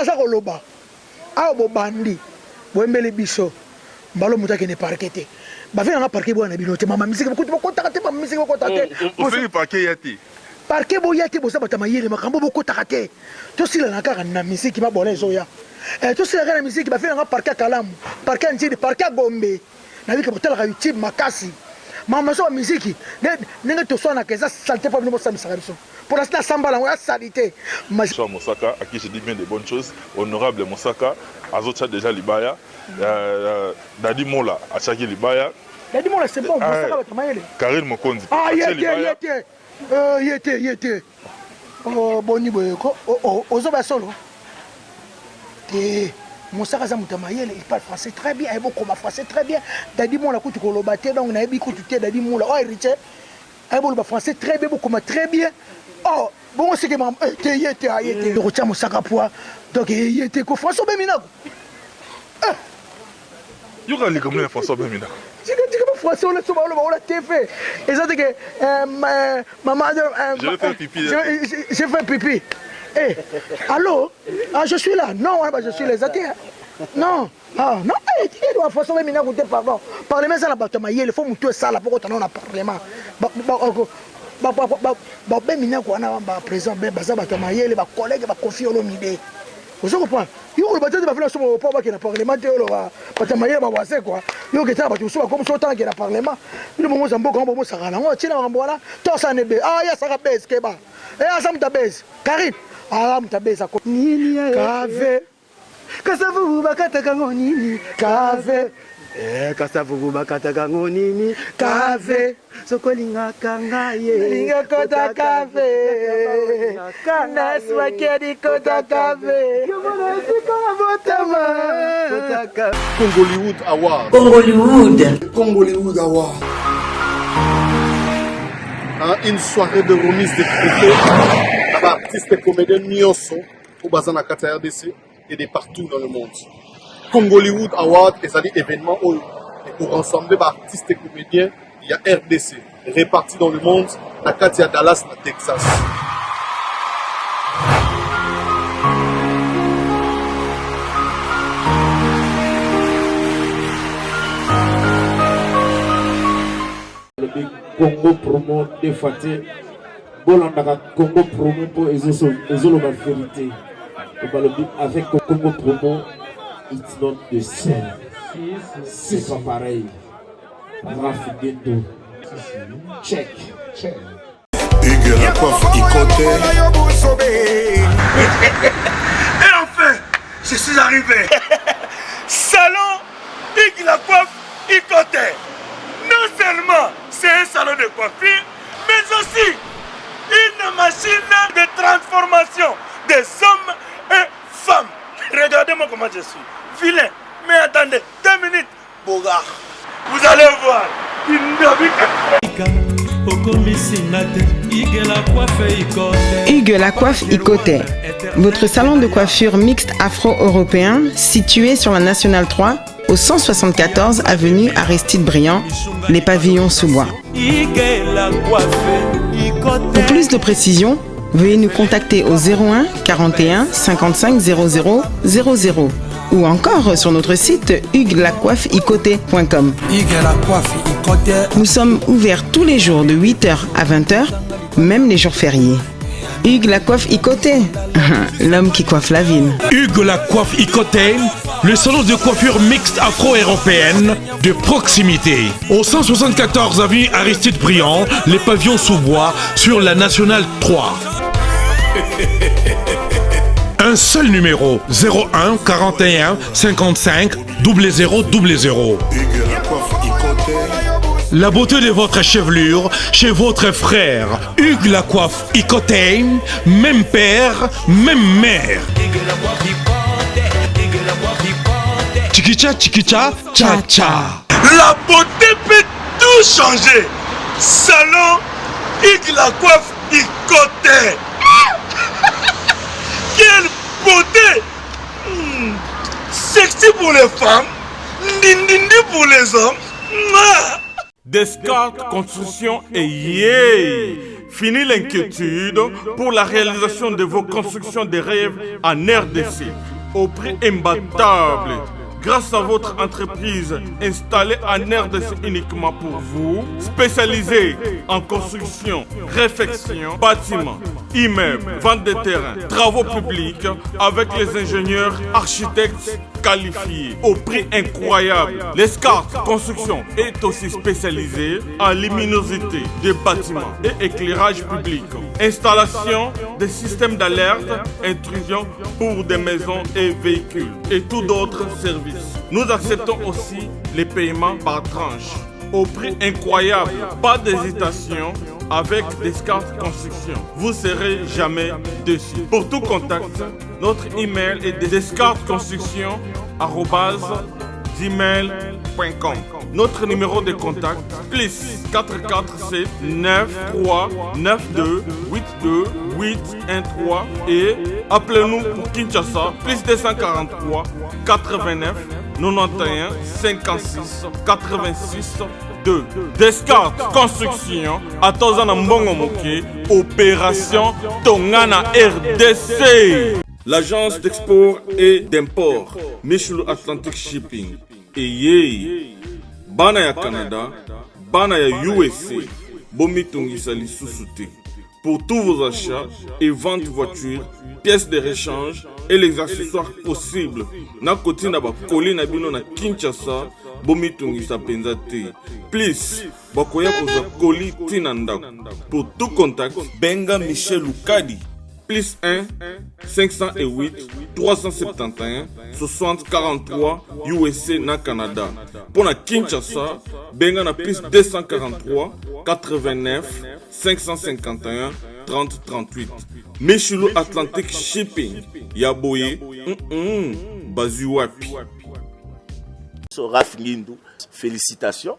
naza koloba awa bobandi boembele biso mbalo mutu akende parke te bafika nga parke boya na bino te mama misiki bokotaka te mama misiki bokota te ofeli parke ya te parke boya te boza bato mayele makambo bokotaka te tosilana kaka na misiki babola ezoya tosilana kaka na misiki bafika nga parke ya kalamu parke ya ntidi parke ya gombe nabika botalaka youtube makasi mama so misiki ndenge toswanaka eza salite mpo bino bosamisaka biso pour l'instant asambala yango ya salite Soit Mosaka, à qui je dis bien des bonnes choses, honorable Mosaka, Azocha déjà Libaya, Dadi Mola, Achaki Libaya. Dadi Mola c'est bon, Mosaka va travailler. Karine Mokonzi. Ah, il était. Oh, boni boyeko, ozoba solo. Mosaka za mutamayele, il parle français très bien, il beaucoup français très bien. Dadi Mola kutu kolobate donc na ebi kutu te Dadi Mola. Oh, Richard. Il parle français très bien, beaucoup très bien. Oh, bon, c'est que maman, il était. Le retient Mosaka poids. Donc il était ko François Beminago. Il y a comme François Beminago. Je François on a TV. Et ça c'est que maman je vais faire pipi. J'ai fait pipi. Eh, allô? Ah, je suis là. Non, je suis les athées. Non. Ah, non, il doit François Beminago, pardon. Parlement ça la bataille, il faut mutuer ça là pour qu'on ait un parlement. Beminago wana ba président ben baza bato mayele ba collègue ba confier l'omide. Vous comprenez? Yo le bateau de ba faire sur pas qui na parlement te lo ba bato mayele ba wase quoi. Yo que ta bato so comme so tant que na parlement. Le moment zambo quand bon ça là. On tient en voilà. Toi ça ne be. Ah ya ça ka base ke ba. Eh ça mta base. Karine. Ah mta base ko. Nini ya. Kave. Kasavu bakata kango nini. Kave. Kasavu bakata kango nini. Kave. Sokolinga kanga ye linga kota kave naswa kedi kota kave Congollywood Award. Congollywood Award. Une soirée de remise de trophées à artistes et comédiens nyonso au bassin à Kata RDC et de partout dans le monde. Congollywood Award est un événement pour rassembler artistes et comédiens. Il y a RDC répartis dans le monde, à Katia Dallas, à Texas. Le Congo promo de Faté, Bolandaka Congo promo pour Ezolo la vérité. Avec Congo promo, it's not the same. C'est pas pareil. Check. Hugues la coiffe Ikoté. Et enfin, je suis arrivé. Salon Hugues la coiffe Ikoté. Non seulement c'est un salon de coiffure, mais aussi une machine de transformation des hommes et femmes. Regardez-moi comment je suis. Vilain. Mais attendez, 2 minutes. Bogart. Vous allez voir. Hugues la coiffe Ikoté, votre salon de coiffure mixte afro-européen situé sur la Nationale 3 au 174 avenue Aristide Briand, les pavillons sous bois. Pour plus de précisions, veuillez nous contacter au 01 41 55 00 00 ou encore sur notre site hugueslacoiffeikoté.com. Nous sommes ouverts tous les jours de 8h à 20h, même les jours fériés. Hugues la coiffe Ikoté, l'homme qui coiffe la ville. Hugues la coiffe Ikoté, le salon de coiffure mixte afro-européenne de proximité. Au 174 avenue Aristide Briand, les pavillons sous bois sur la Nationale 3. Un seul numéro, 01 41 55 00 00. La beauté de votre chevelure chez votre frère. Hugues la coiffe Ikoté, même père, même mère. Chikicha, chikicha, cha cha. La beauté peut tout changer. Salon Hugues la coiffe Ikoté. Quelle beauté! Sexy pour les femmes, dindindi pour les hommes. Descartes Construction et yeah! Fini l'inquiétude pour la réalisation de vos constructions de rêves en RDC. au prix imbattable. Grâce à votre entreprise installée en RDC uniquement pour vous, spécialisée en construction, réfection, bâtiments, immeubles, vente de terrains, travaux publics, avec les ingénieurs architectes qualifiés au prix incroyable. L'Escart Construction est aussi spécialisée en luminosité des bâtiments et éclairage public. Installation des systèmes d'alerte, intrusion pour des maisons et véhicules et tout d'autres services. Nous acceptons aussi les paiements par tranche au prix incroyable. Pas d'hésitation avec Descartes Construction. Vous serez jamais déçus. Pour tout contact, notre email est descartesconstruction@gmail.com. Notre numéro de contact plus 447 93 92 82 813 et appelez-nous pour Kinshasa plus 243 89 91 56 86 2. Descartes Construction à Tozana Mbongo Moké, opération Tongana RDC. L'agence d'export et d'import Michel Atlantic Shipping. Et bana ya Canada, bana ya USA, bomitungisa lisusu te. Pour tous vos achats et ventes de voitures, pièces de rechange et les accessoires possibles. Na koti na ba koli na bino na Kinshasa, bomitungisa penza te. Please, bakoya koza koli tina ndako. Pour tout contact, benga Michel Lukadi. Plus 1 508 371 60 43 USA na Canada. Pour la Kinshasa, benga na plus 243 89 551 30 38. Michelo Atlantic Shipping. Yaboye, Bazuapi. Raph Ngindou, félicitations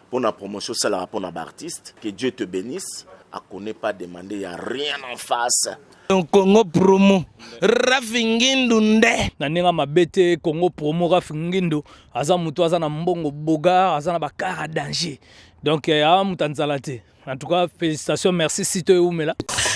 pour la promotion, c'est la rapport d'artiste. Que Dieu te bénisse. À connaît pas demander, il n'y a rien en face. Congo promo Rafingindu nde naninga mabete Congo promo Rafingindu aza mutu aza na mbongo boga aza na bakara danger donc ya mutanzala te. En tout cas, félicitations, merci Sito Oumela.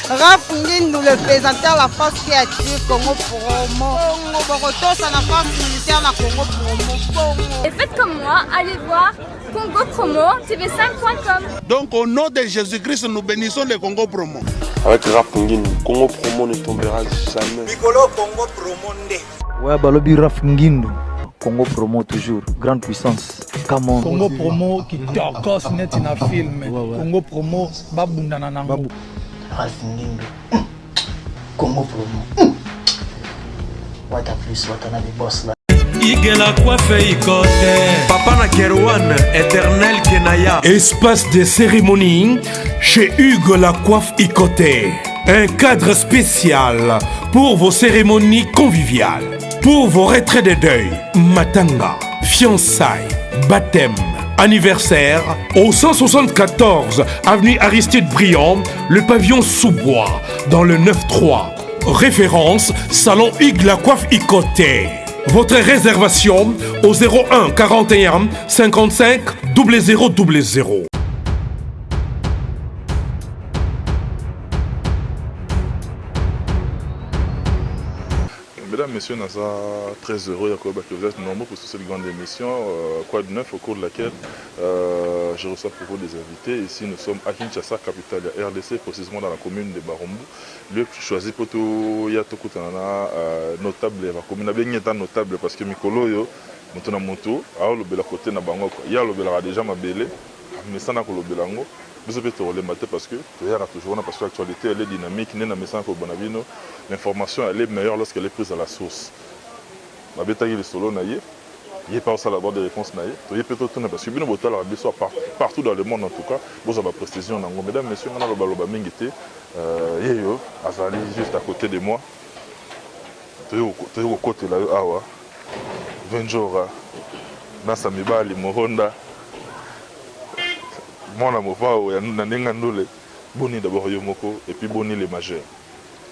Rafingindu, le présentateur de la force créative Congo promo. Congo Boroto, c'est la force militaire de Congo promo. Et faites comme moi, allez voir Congo promo tv5.com. Donc au nom de Jésus-Christ, nous bénissons le Congo promo. Avec Rafingindu, Congo promo ne tombera jamais. Bigolo Congo promo nde. Ouais, balobi Rafingindu. Congo promo toujours, grande puissance. Come on. Congo promo qui torcos net in a film. Congo promo babunda na nango. Rafingindu. Congo promo. What a plus, what a boss là. Igela coiffe ikote. Papa na Kerouan, éternel Kenaya. Espace de cérémonie chez Hugues la coiffe ikote. Un cadre spécial pour vos cérémonies conviviales. Pour vos retraits de deuil, matanga, fiançailles, baptême, anniversaire, au 174 avenue Aristide Briand, le pavillon sous-bois, dans le 9-3. Référence, salon Hugues la coiffe Icoté. Votre réservation au 01 41 55 0000. Mesdames, Messieurs, nous sommes très heureux que vous êtes nombreux pour cette grande émission, Quoi de neuf, au cours de laquelle je reçois pour vous des invités. Ici, nous sommes à Kinshasa, capitale de RDC, précisément dans la commune de Barombu. Lieu choisi pour tout, il y a tout notable, la commune est notable parce que Mikolo, Moutona Moutou, alors le bel côté na bango, il y a le bel déjà ma belle, mais ça n'a que le belango. Vous avez le matin parce que toujours parce que l'actualité elle est dynamique, l'information elle est meilleure lorsqu'elle est prise à la source. Ma bête est solo naïe, il n'y a pas ça la des réponses naïe. Il peut tout parce que bien au partout dans le monde en tout cas, vous avez précision dans mesdames messieurs, on a le baloba mingité, yeyo, azali juste à côté de moi. Tu es au côté là, awa, 20 jours, dans sa mibali mohonda. Moi, boni d'abord Yomoko et puis boni les majeurs.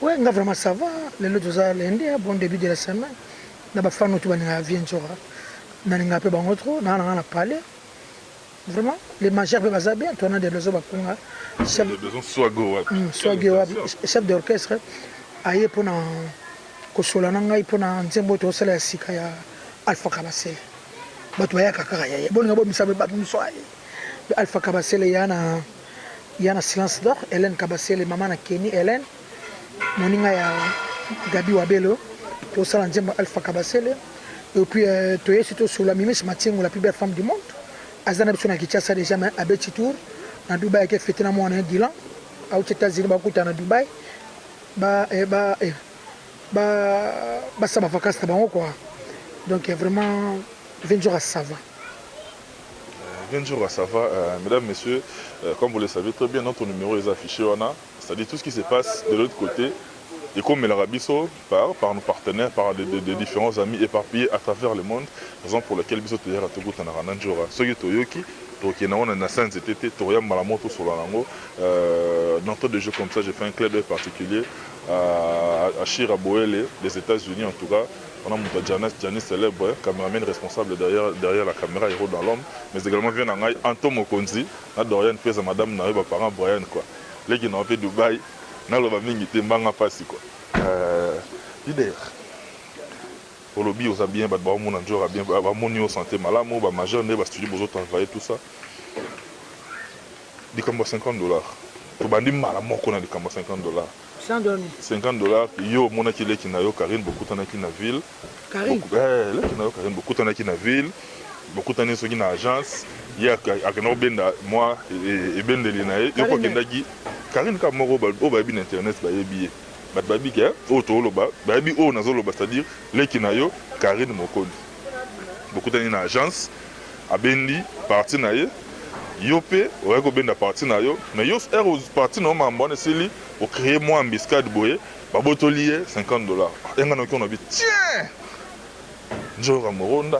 Oui, vraiment ça va. Les autres lundi, bon début de la semaine. Nous avons fait notre vie. Nous avons fait notre parlé. Vraiment, les majeurs peuvent bien. On a des besoins. Des besoins soit chef d'orchestre. Aïe pour kosola na ngai mpona nzembo tosala ya sika ya Alpha Kabasele bato bayaka kaka ya ye bolinga bomisa bato miso aye Alpha Kabasele yana silence d'or Hélène Kabasele mama na Keni Hélène moninga ya Gabi Wabelo tosala nzembo Alpha Kabasele et puis toye surtout sur la Mimis Matingo la plus belle femme du monde azana biso na Kinshasa déjà mais à Betty Tour na Dubaï ke fêter na mwana Dylan aux États-Unis bakuta na Dubaï ba ça va vacances là-bas quoi donc vraiment 20 jours à Sava. 20 jours à Sava, mesdames, messieurs, comme vous le savez très bien, notre numéro est affiché, c'est-à-dire tout ce qui se passe de l'autre côté, et comme l'Arabiso par nos partenaires, par des différents amis éparpillés à travers le monde, raison pour laquelle Biso Théer a Togo Tanarananjora. Ce qui est Toyoki, Toki Naon Nassan ZTT, Toria Malamoto Solarango, d'entrée de jeu comme ça, j'ai fait un clin d'œil particulier à Shira Boele, des États-Unis en tout cas. On a Janis célèbre, caméraman responsable derrière la caméra, héros dans l'homme, mais également vient en Anto Mokonzi, Dorian Pesa, Madame Naïba, parent Brian quoi. Les qui n'ont fait Dubaï, n'a pas mis de Mbanga Passi quoi. L'idée. Pour le bio, ça bien, mon anjora bien, mon santé malade, mon majeur, ne va studio, vous travailler tout ça. Dit comme $50. Pour bandir malade, mon qu'on a dit comme $50. $50, yo mon akile qui n'a yo Karine beaucoup de qui na ville. Karine. Là qui n'a yo Karine beaucoup de qui na ville, beaucoup de ceux qui na agence. Il y a à benda moi et ben de l'inae. Yo ko kenda gi Karine ka moro ba o ba bi internet ba yebi. Ba ba bi ke o to lo ba ba bi o na zo lo ba c'est-à-dire les qui na yo Karine Mokondi. Beaucoup de na agence a bendi parti na ye. Yopé, on va bien partir na yo, mais yo er aux parties non mambo seli au créer moi embuscade boye, ba botolier $50. Enga no kono bi tiens. Njora moronda.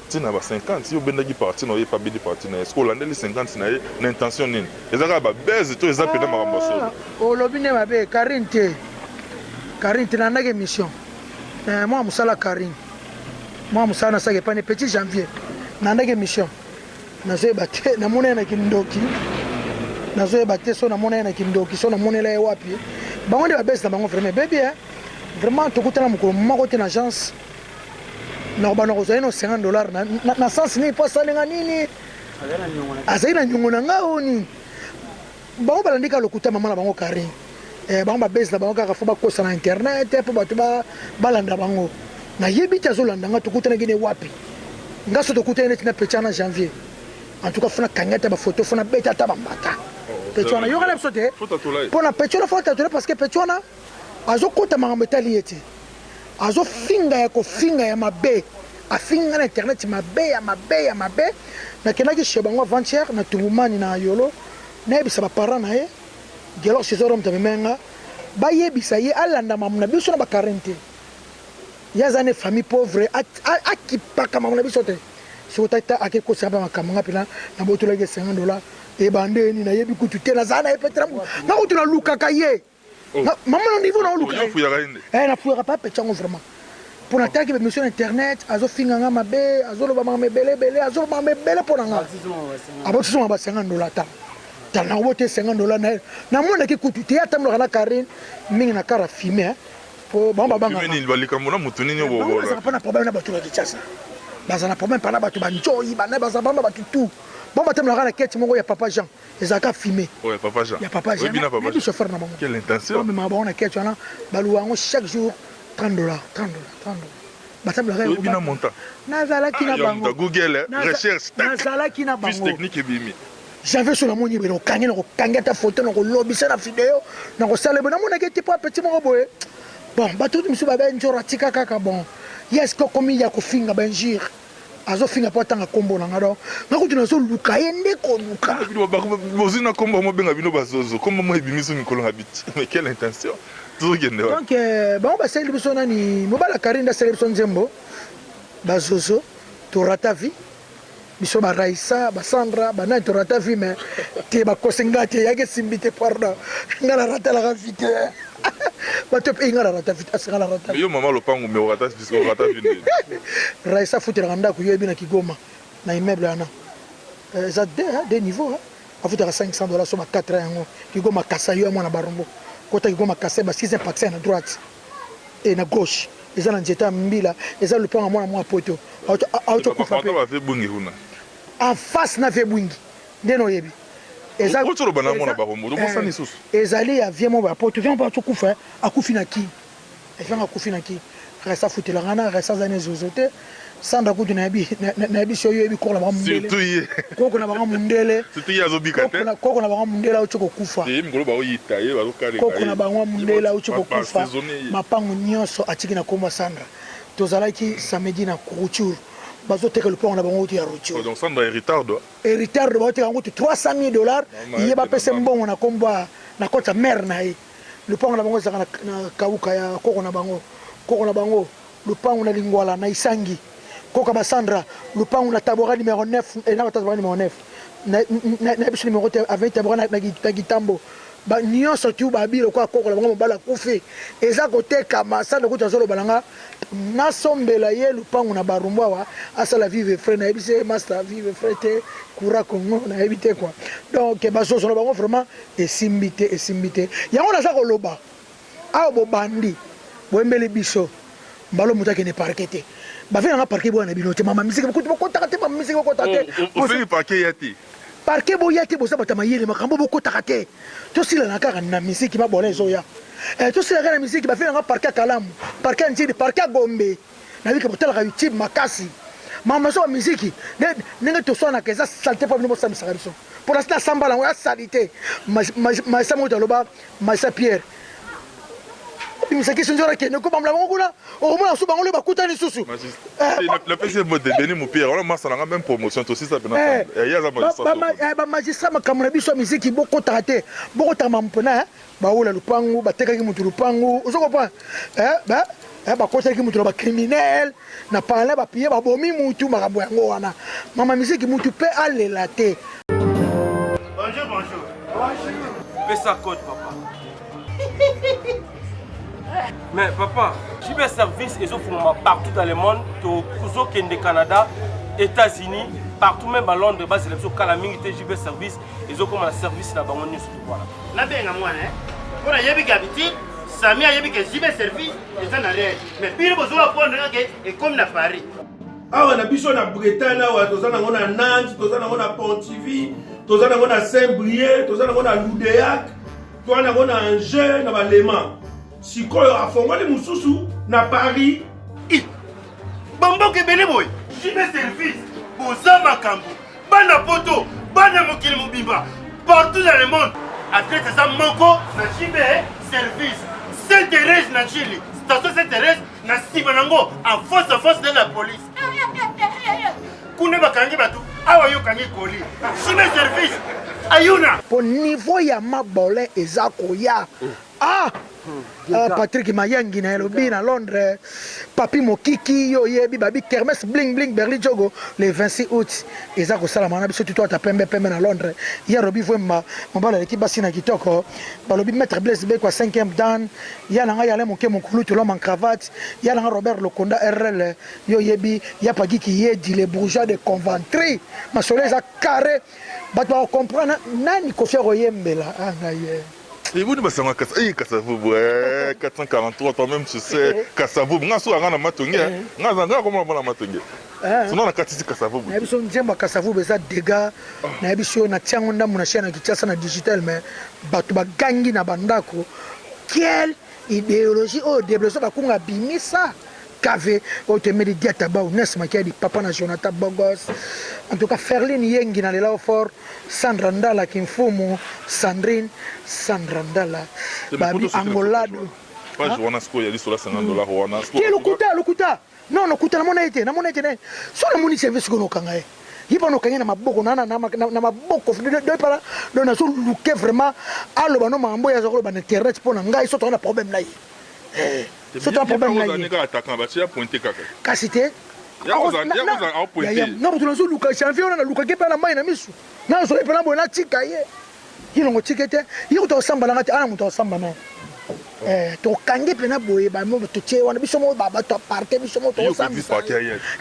Tina ba 50, yo benda gi parti no ye pa bidi parti na est Hollande les 50 na ye na intention nini. Ezaka ba base to eza pena makambo so. O lobine mabe Karine te na ndage mission. Moi musala Karine. Moi musala na sake pa ne petit janvier. Na ndage mission. Nazoe bate na mona na kindoki nazoe bate so na mona na kindoki so na mona la wapi bango de babes na bango vraiment bébé vraiment to kutana mukolo mako te na agence na bana ko zaino $50 na sens ni pas salenga nini azaina nyongo na ngao ni bango balandika lokuta mama na bango Karine bango babes na bango ka fo ba kosa na internet po bato balanda bango na yebita zo landanga to kutana gine wapi ngaso to kutana na pechana janvier. En tout cas, il faut que la photo, il faut que la photo. Il y a une photo. Pour la photo, il faut que parce que la photo, il faut que la photo. Il faut que la photo. Afinga na internet mabe. Na kenaki shebango avant-hier na tumumani na yolo. Na ebisa ba parents na ye. Gelo sizoro mtamemenga. Ba yebisa ye alanda mamuna biso na ba 40. Yazane famille pauvre akipaka mamuna biso te. Si vous avez un peu de caméra, vous avez $50 et bandé, vous avez beaucoup de zana et peut-être. Vous avez un look à cahier. Maman, au niveau de look. Elle n'a pas pété vraiment. Pour l'attaque de monsieur Internet, Azo Finganga Mabe, Azo Lobama Bele, Azo Mame Bele pour l'anga. Avant tout, on va $50. T'as n'a pas $50. N'a moins qui coûte. Tu as tellement la Karine, mais il n'a qu'à filmer. Pour Bamba. Il va les camouna moutonini au bord. Ça n'a pas de problème à battre la Kinshasa. Bazana problème par là batu banjoyi bana bazabamba batu tout bon batem la rana keti mongo ya papa Jean ezaka filmé ouais papa Jean ya papa Jean le chauffeur na bango quelle intention mais ma bona keti wana baluango chaque jour $30 batem la rana bina montant nazala kina bango Google recherche nazala kina bango fiche technique ebimi j'avais sur la moni bero kanga ta photo na ko lobisa na vidéo na ko sala bona mona keti pa petit mongo boye bon batu misu baba njora tika kaka bon yes ko komi ya ko finga benjir azo finga po tanga kombo na ngado ngako tuna zo luka yende ko luka bozina kombo mo benga bino bazozo kombo mo ebimiso mikolo ngabiti mais quelle intention donc bon ba sel biso nani mo bala Karinda sel biso nzembo bazozo to rata vie biso ba Raisa ba Sandra ba na to rata vie mais te ba kosengate yake simbite pardon ngala rata la vite bato pe ingala rata vite asingala rata yo mama lopango me rata biso rata vite Raisa futira nganda ku yebi na Kigoma na immeuble ana ça des niveaux afutaka $500 sur ma 4 yango Kigoma kasa yo mwana barombo kota Kigoma kasa ba 6e paxé na droite et na gauche eza na nzeta mbila eza lupango mwana mwa poto auto kufa pe en face na ve bungi ndeno yebi eza auto bana mwana ba homo do bosani susu ezali ya viemo ba poto viemo ba kufa akufi na ki efanga akufi na ki resa futela ngana resa zane zozote sanda kutu na yabi shoyo yebi kola ba mundele surtout ye koko na ba mundele surtout ya zobika te koko na ba mundele auto kufa ngolo ba oyita ye ba lokale koko na ba mundele auto kufa mapango nyonso atiki na komba sandra tozalaki samedi na couture bazoteka lupango na bango ya rocho donc sandra héritardo bazoteka yango $300,000 iye bapese mbongo na komba na kota mère na ye lupango na bango ezaka na kauka ya koko na bango lupango na lingwala na isangi koka basandra lupango na tabora numéro 9 et na tabora numéro 9 na biso numéro avec tabora na gitambo ba nyonso tu ba biro kwa koko la bango bala kufi eza koteka masanda kuta zolo balanga na sombela ye lupango na barumbwa asala vive frère na ebise master vive frère te kura kongo na ebite quoi donc baso solo bango vraiment esimbite yango na sako loba awo bo bandi boembele biso mbalo mutake ne parquete ba vena parquet bo na bino te mama misiki ko kota te mama misiki ko tate o fini parquet yati parquet bo yati bo sabata mayele makambo bo ko takate to sila na kaka na misiki ba bona ezoya to sila na misiki ba vena parquet kalamu parquet ntidi parquet gombe na bika botala ka YouTube makasi mama so misiki nenga to sona keza salte pa bino sa misariso pour la samba la ya salite ma sa mo taloba ma sa Pierre misaki sonjora ke ne ko bamla bango kuna o mona so bango le bakutani susu le PC mode Denis Moupierre on m'a salanga même promotion to sisa bena ya za magistrat ba magistrat makamuna biso misiki boko tate boko tama mpona ba ola lupangu batekaki mutu lupangu ozoko pa ba kotaki mutu ba criminel na parler ba pied ba bomi mutu makambo yango wana mama misiki mutu pe alela te. Bonjour pesa code papa. Mais papa, JB Service ils offrent partout dans le monde, au Canada, États-Unis, partout même à Londres, bas c'est le Calaming JB Service, ils offrent un service là-bas on est voilà. Là bien moi hein. Pour la yebi habiti, Samia yebi que JB Service, ils en arrière. Mais puis besoin prendre et comme na Paris. Ah on a biso na Bretagne là, tozana ngona Nantes, tozana ngona Pontivy, tozana ngona Saint-Brieuc, tozana ngona Loudéac, tozana ngona Angers na Balema. Si quoi a formé les moussousou na Paris, Bambo Kebele boy, JB Service, Boza Makambo, Bana Poto, Bana Mokili Mobimba, partout dans le monde. Après ça, Manko, na JB Service, Sainte-Thérèse na Chili, station Sainte-Thérèse na Sibanango, en face de la police. Kune bakangi batu, awa yo kangi koli. JB Service, ayuna. Pour niveau ya mabole ezako ya. Patrick Mayangi na Elobi na Londres, Papi Mokiki yo yebi babi kermesse bling bling Berli Jogo le 26 août ezako sala mana biso tuto ta pembe na Londres ya robi vwemba mbala l'équipe basina kitoko balobi maître Blaise Beko 5e dan ya nanga ya le monke mokulu to l'homme en cravate ya nanga Robert Lokonda RL yo yebi ya pagiki yedi les bourgeois de Coventry masoleza carré bato ba comprendre nani Kofia Royembela ngaye. Et vous, vous savez, 443, toi-même, tu sais, Kassavou, vous avez un matongue, vous avez un matongue. Sinon, on a 4 Kassavou. Nous avons Kassavou, des dégâts, nous avons chaîne digital, mais nous gangi na bandako. Quelle idéologie, oh, développement, on a bimé ça. Kave, au te médiat tabac, ou n'est-ce pas, papa na Jonathan Bogos. En tout cas, Ferline Yengi na lela fort, Sandra Ndala Kimfumu, Sandrine, Sandra Ndala, Babi Angolado. Pas Joanasko, il y a dit sur la $50 Joanasko. Qui est le kuta? Non, le kuta, na mona été. Sur la moni service qu'on a kangaye. Yiba no kanya na maboko na maboko de para do na so luke vraiment alo bano mambo ya zokolo ba internet pona ngai so to na problème là. C'est un problème là. Kasite. Non, tu l'as vu, Lucas, champion, on a Lucas qui parle à main, misu. Non, je vais pas la bonne tika. Il y a un ticket. Il y a un samba, il y a un samba. tokangi pena boye ba mo to che wana biso mo baba to parquet biso mo to sam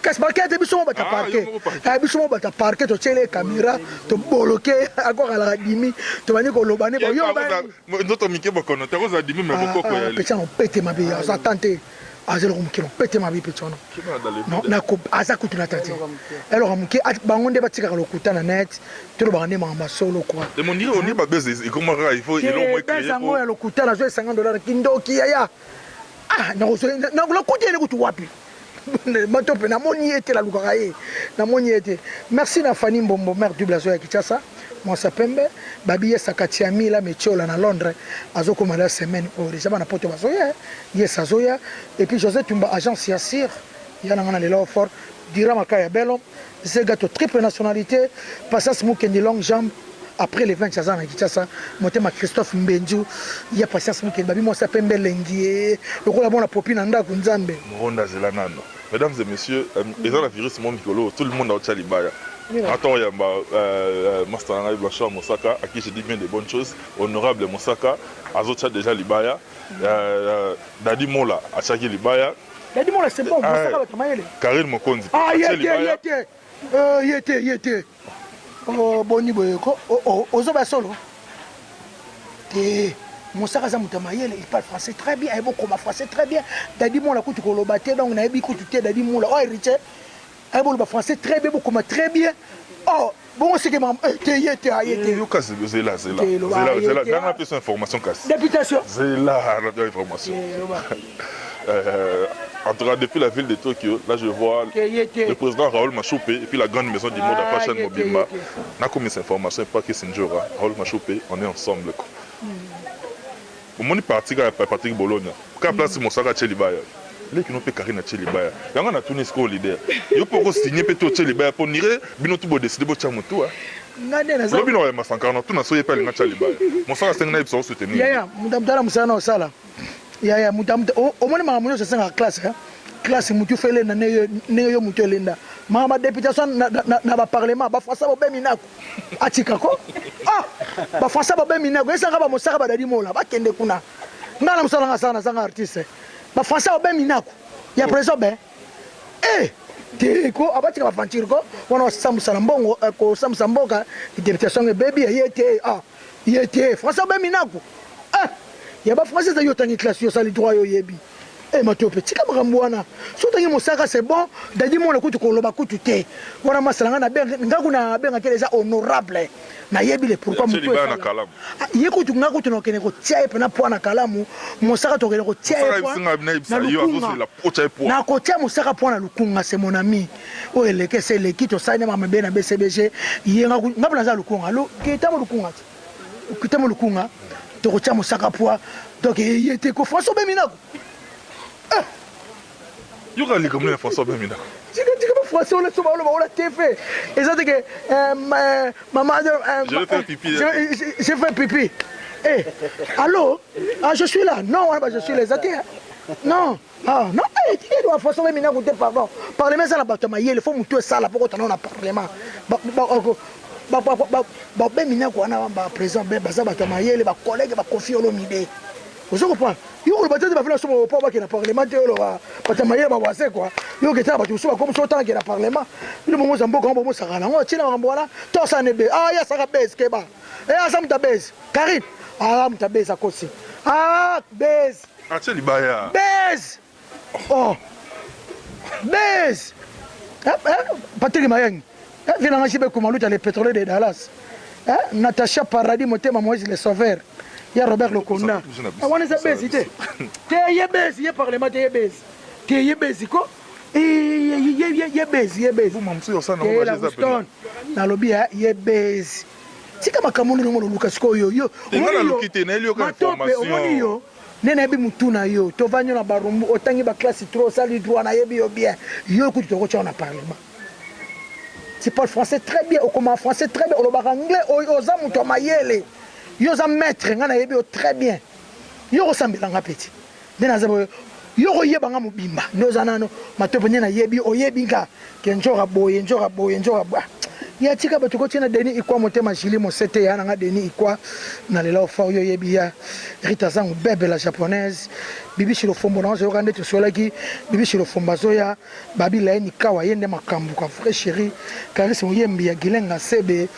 kasi parquet biso mo bata parquet biso mo bata parquet to chele caméra to bloquer encore à la dimi to bani ko lobane ba yo ba ndoto mike ba kono te ko za dimi me boko ya peta on pete ma biya za tante azelo mukilo pete ma bi petona non na ko aza kutuna tante alors muke bangonde batika lo kutana net to lo bangane mamba solo quoi de mon dire on est pas besoin et comment il faut il au moins créer pour lo kutana zo $50 kindoki ya na lo kutene kutu wapi matope na moni ete la lukaka ye na moni ete merci na Fanny Mbombo mère du blazo ya Kinshasa moi sapembe babi ya sakatia mila mechola na Londres azoko mala semaine o déjà bana poto bazoya yes azoya et puis José Tumba agence Yassir yana ngana le fort dira makaya belo c'est gâteau triple nationalité passas mukendi long jambe après les 20 ans à Kinshasa motema Christophe Mbenju ya passas mukendi babi moi sapembe lengie lokola bona popina ndako nzambe Ronda zelanano. Mesdames et messieurs, les gens la virus mon Nicolo, tout le monde a au Tchalibaya. Attends, il y a Master Blanchard Moussaka, à qui je dis bien des bonnes choses. Honorable Moussaka, Azocha déjà Libaya. Dadi Mola, à Chaki Libaya. Dadi Mola, c'est bon, Moussaka va travailler. Karine Mokondi. Ah, y était. Oh, Boni Boyoko, Ozoba Solo. Moussaka Zamutamayel, il parle français très bien, il parle français très bien. Dadi Mola, quand tu colobates, donc on a écouté Dadi Mola. Oh, Richard. Il parle français très bien, beaucoup très bien. Oh, bon, c'est que c'est là. Là, on a plus d'informations. Députation. C'est là, on a l'information. En tout cas, depuis la ville de Tokyo, là je vois le président Raoul Machoupé et puis la grande maison du monde à Pachen Mobimba. On a commis cette information, pas que c'est une jour. Raoul Machoupé, on est ensemble. Au moment où parti à Patrick Bologna, quand place Moussaka Tchelibaya. Les qui n'ont pas carré na Tchelibaya. Il y a un tourné ce leader. Il faut qu'on signe plutôt Tchelibaya pour nier, bien tout beau décider de Tchamotou. Lobi no ma sankana tout na soye pas les Tchelibaya. Moussaka c'est un épisode soutenir. Ya, madame Dara Moussana au sala. Ya, madame au moins ma c'est en classe classe mutu fele na neyo mutu lenda. Mama députation na ba parlement ba français ba minako. Atika ko? Ba français ba minako. Esa ka ba Moussaka ba dadi mola ba kende kuna. Ngala Moussala sana sanga artiste. Ba français ba minako. Ya preso be. Ko abatika ba fantir ko wana Samsala mbongo ko Samsala mboka députation baby yete français ba minako. Ya ba français za yotangi classe yo sali droit yo yebi. Matope tika makambuana sotangi Moussaka c'est bon dadi mona kutu koloba kutu te wana masalanga na benga ngakuna benga keleza honorable na yebi le pourquoi mutu ye kutu ngakutu no kene ko tia epe na poana kalamu Moussaka to kene ko tia na ko tia Moussaka poana lukunga c'est mon ami o eleke c'est lekito saine ma mbe na BCBG ye ngapula za lukunga lo kitamo lukunga to ko tia Moussaka poa donc yete ko François Beminako. Il y a les communes François Bemina. Tu dis que François le souvent on l'a fait. Et ça c'est que maman je fais pipi. J'ai fait pipi. Allô? Je suis là. Non, je suis les athées. Non. Non, tu dois François Bemina goûter pardon. Parlement ça la bâtiment, il faut monter ça là pour qu'on ait un parlement. Bemina ko na ba président baza bâtiment, il ba collègue ba confier l'omidé. Vous comprenez? Yo le bateau de bafela somo po ba ke na parlement te lo ba patamaye ba wase quoi yo ke ta ba tu so comme so tant que na parlement le moment zambo ko mo sakana ngo tina ngambo wana to sa ne be ya saka base ke ba sa mta base Karim mta base akosi base Tchelibaya base base Patrick Mayang vina ngajibe ko maluta les pétroliers de Dallas Natacha Paradis motema Moïse le Sauveur. Il y a Robert Lokonda. On est à Bézi. Tu es Bézi, tu es parlement, tu es Bézi. Tu es Bézi, quoi? Il y a Bézi. Vous m'en souvenez, ça, non? Tu es la Houston. Dans le lobby, il y a Bézi. Si comme Cameroun, on a Lucas Koyo. On a l'okité, on a l'information. Nene bi mutuna yo. To vanyo na barumbu. Otangi ba classe trop, sali droit na yebi yo bien. Yo kuti toko cha na parlement. Tu parles français très bien. Au comment français très bien. Au loba anglais. Au zamu to mayele. Yo za maître ngana yebi très bien yo resembla nga petit dena zabo yo yeba nga mubimba no zanano matopo nyena yebi o yebi nga kenjora boye ya tika bato ko tina Denis Ikwa motema jili mo sete ya nga Denis Ikwa na lela ofa yo yebi ya Rita Zangu bebe la japonaise bibi shilo fombo na zo kande to solaki bibi shilo fomba zoya babi la ni kawa yende makambu ka frère chéri karisi mo yembi ya gilenga sebe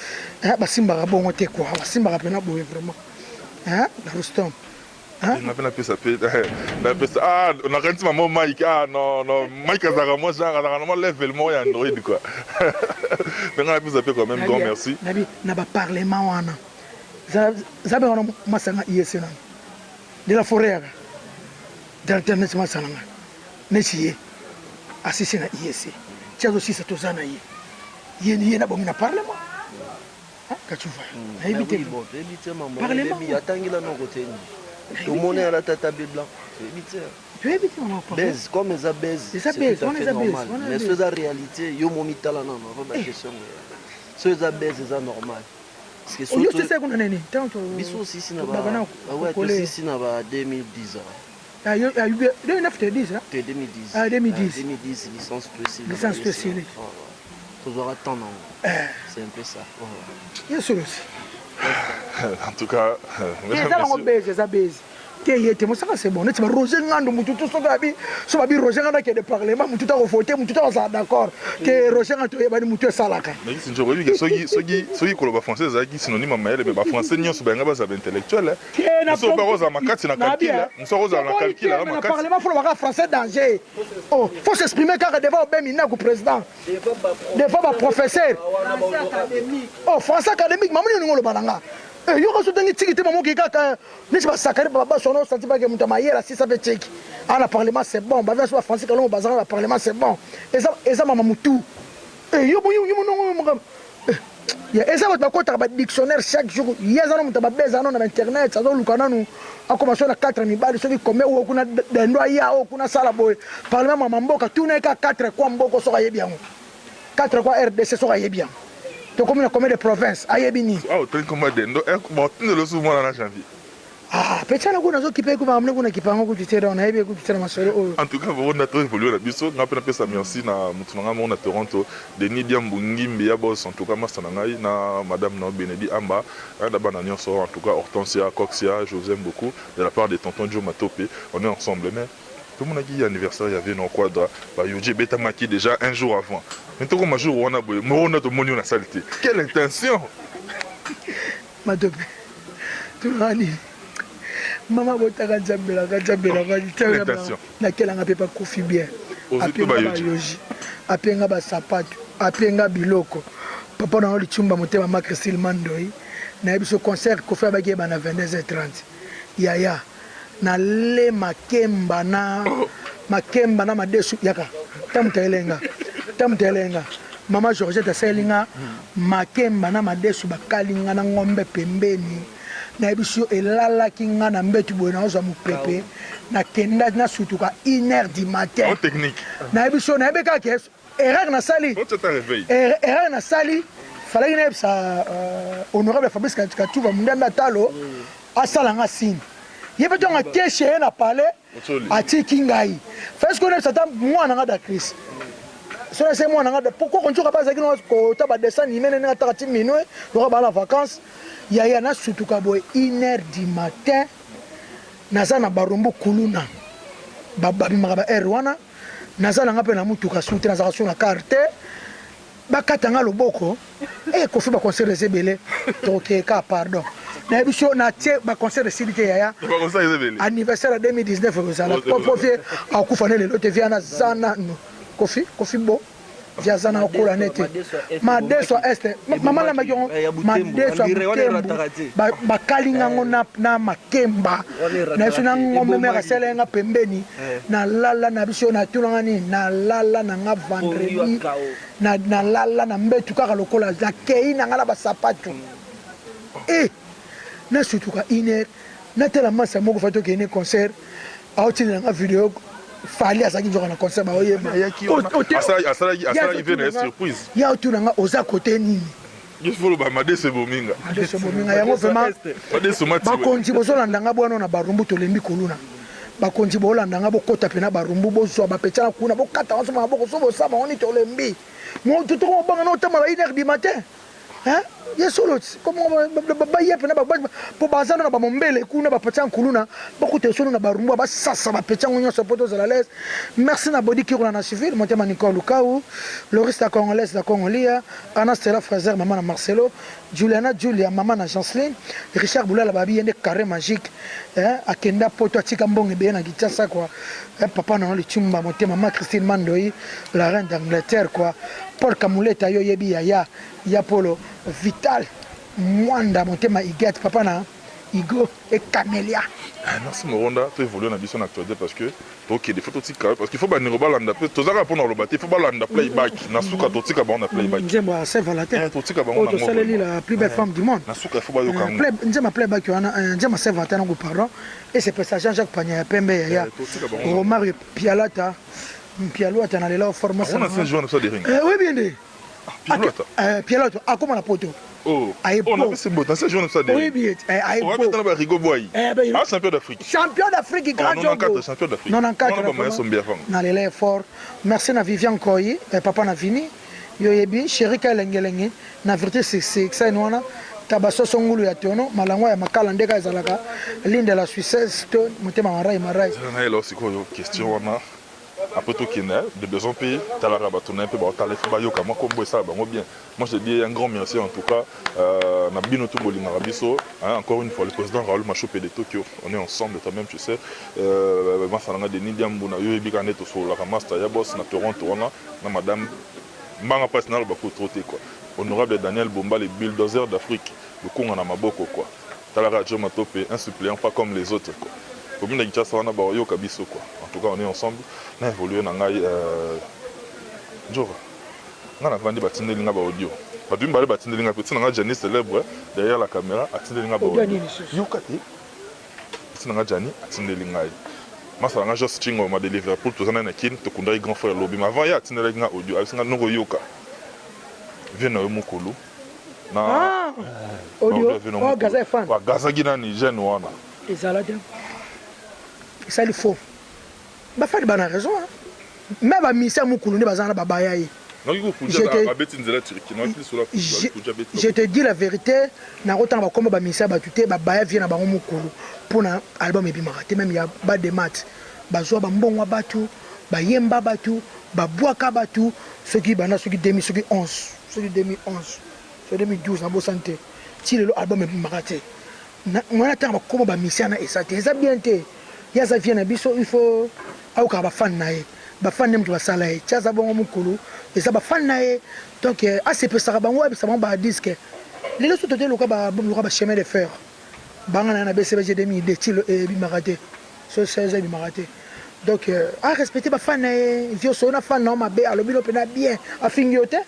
basimba ka bongo te kwa basimba ka pena boye vraiment la Rustom on appelle ça ah on a quand même Mike ah non Mike azara moi genre normalement level moi Android quoi mais on appelle ça quand même grand merci nabi na ba parlement wana zabe wana masanga ISN de la forêt directeur national sananga nesiye assisté na ISC tiazo sisa tozana ye na bomina parlement kachuva na éviter parlement atangila no côté tout le monde à la tata blanc tu évites maman baise comme ça baise c'est on est normal mais c'est la réalité yo mo mitala non pas question c'est ça baise c'est normal parce que surtout yo c'est ça qu'on a neni tanto biso sisi na ba ouais to sisi na ba 2010 ah yo 2010 hein 2010 ah 2010 licence spéciale toujours attendre c'est un peu ça bien sûr aussi en tout cas ça baise te mo saka c'est bon net Roger Ngando mutu to so babi Roger Ngando ke de parlement mutu ta voter mutu ta ça d'accord que Roger Ngando yeba mutu salaka mais si je revis que soki koloba français zaki synonyme maele mais ba français nyonso ba ngaba za intellectuel so ba roza makati na calcul so roza na calcul la makati parlement faut ba français danger oh faut s'exprimer car devant Bemina ku président devant ba professeur oh français académique mamu ni ngolo balanga yo ko sotengi tikiti mamu ki kaka nisi ba sakari baba sono santi ba ke mutamayela si ça fait check à la parlement c'est bon ba verso français kalon bazar la parlement c'est bon et ça mama mutu yo no ya eza ba ko ta ba dictionnaire chaque jour yeza no mutaba beza no na internet ça do lukana no a commencé na 4 mibali soki comme ou kuna dendo ya o kuna sala boy parlement mama mboka tuna ka 4 kwa mboko so yebi yango 4 kwa RDC so yebi yango to comme de province ayebini ah train comme dendo bon tino lo sou mona na janvier ah petana kuna zo kipe kuma amne kuna kipango kutitera na yebe kutitera masoro o en tout cas on a très évolué la biso na pena pesa merci na mutunanga mona Toronto Denis Diambungi mbia boss en tout cas masana ngai na madame no Benedi Amba da bana nyonso en tout cas Hortensia Coxia je vous aime beaucoup de la part de tonton Joe Matopé on est ensemble mais tout le monde a dit anniversaire il y avait no quadra ba Yoji beta maki déjà un jour avant maintenant comme un jour on a boy on a de moni na saleté quelle intention Matopé tout rani Maman botaka nzambela na kelanga pepa kofi bien apenga yoji apenga ba sapato apenga biloko papa na oli chumba motema ma Christine Mandoi na biso concert kofi abaki ba na 22h30 yaya na le makemba na madesu yaka tamtelenga mama Georgette aselinga makemba na madesu bakalinga na ngombe pembeni na biso elala kinga na mbetu boyna oza mupepe na kenda na sutuka 1h du matin technique na biso na beka ke erreur na sali erreur na sali fallait na sa honorable Fabrice Katuva mundamba talo asalanga signe yebeto nga keshe na palais atiki ngai parce que on sata mwana nga da Chris so c'est moi nga pourquoi on joue pas ça ko ta ba dessin ni mena na ta minwe do ba la vacances yaya na sutuka boy 1h du matin naza na barombo kuluna babi makaba wana naza na ngape na mutuka suti na zakasio na carte bakatanga loboko kofi ba concert ezebele toke ka pardon na biso na tie ba concert esilite yaya anniversaire 2019 kozala profiter akufa ne lelo te viana zana no kofi bo via zana okola nete madeso este mama la majongo madeso ba kalinga ngona na makemba na suna ngombe mera selenga pembeni na lala na biso na tulanga ni na lala na nga vendredi na lala na mbetu kaka lokola za kei na ngala ba sapato na sutuka iner na tela masa moko fato ke ne concert auti na vidéo fallait à ça qui joue na concert ba oyeba asala une surprise ya otunanga oza côté nini il faut ba madeso bominga yango vraiment madeso mati ba konti bozolanda nga bwana na barumbu tolembi kuluna bakonzi bolandanga bokota pena barumbu bozwa bapetana kuna bokata wanso maboko so bosama oni tolembi mo tout ko banga no tama 1h du matin hein yesolo comment ba yepe na ba po bazana na ba mombele kuna bapetana kuluna bokuta solo na barumbu ba sasa bapetana nyonso poto za la laisse merci na body kiruna na civil motema Nicole Lukau Lorista congolaise da Congolia Anna Stella Fraser maman na Marcelo Juliana Julia maman na Janceline Richard Boulala babi yende carré magique akenda poto atika mbonge be na Kinshasa quoi papa na le chumba motema maman Christine Mandoi la reine d'Angleterre quoi Paul Kamuleta yo yebi ya Polo Vital Mwanda motema Iget papa na Igo et Camélia. Merci Moronda, tu évolues dans la vision actuelle parce que ok des photos parce qu'il faut ba niroba landa pe to zaka pona lobate faut ba landa playback na suka to tika ba on a playback. Nzemba Saint-Valentin. To tika ba on a. C'est la plus belle femme du monde. Na suka faut ba yo kango. Nzemba playback Nzemba Saint-Valentin ngo pardon et c'est pour Jean-Jacques Pagna Pembe ya. Romario Pialata Pialata na lela formation. On a fait jouer ça des rings. Oui bien dit. Pialata. Pialata a comment la poto. Oh, on a fait ce beau temps, c'est journée ça des. Oui bien. On va mettre dans la Rigo Boy. Ah champion d'Afrique. Champion d'Afrique grand job. 94 champion d'Afrique. 94. Na lela fort. Merci na Vivian Koyi, papa na Vini. Yo yebi Sherika Lengelenge na vérité c'est ça noana. Tabaso songulu ya tono malangwa ya makala ndeka ezalaka ligne de la Suisse to motema marai. Ça là aussi quoi question on a après tout qui n'est de besoin pays t'as la rabatona un peu bon t'as les bayo comme combo ça bon bien moi je dis un grand merci en tout cas na bino tout bolinga rabiso encore une fois le président Raoul Machopé de Tokyo on est ensemble toi même tu sais masalanga de Nidiambu na yo ebika neto sur la master ya boss na Toronto na madame Mbanga personnel ba ko trotter quoi honorable Daniel Bomba le bulldozer d'Afrique le Congo na maboko quoi t'as la radio Matopé un suppléant pas comme les autres quoi commune de Kinshasa wana ba yo kabiso quoi en tout cas on est ensemble na évolué na ngai njora ngana vandi batindeli nga ba audio badumi bale batindeli nga petit nga Jani célèbre derrière la caméra atindeli nga ba audio yo kati petit nga Jani atindeli ngai masala nga just chingo ma de Liverpool tozana na kin to kundai grand frère lobi ma avant ya atindeli nga audio asinga noko yoka vient na mukulu na audio oh gaza fan wa gaza gina ni jeune wana ezalade ça il faut ba fa de raison mais ba misa mukulu ne bazana baba yayi je te dis la vérité na rotanga ba komba ba misa ba tuté ba baya vient na bango mukulu pona album et bimaraté même il y a ba de mat ba zo ba mbongo batu ba yemba batu ba boaka batu ce qui bana ce qui 2011 ce qui 2011 ce 2012 na bo santé ti le album et bimaraté na ngona tanga ba komba ba misa na esate eza bien te ya za vient na biso il faut au ka ba fan na ye ba fan nem to basala ye tchaza bongo mukulu eza ba fan na ye donc assez peu ça bango ba ça ba disque les autres de loka ba chemin de fer banga na BCBG 2000 style bimaraté so 16 bimaraté donc à respecter ba fan na ye vio so na fan na ma be alobino pena bien afingiote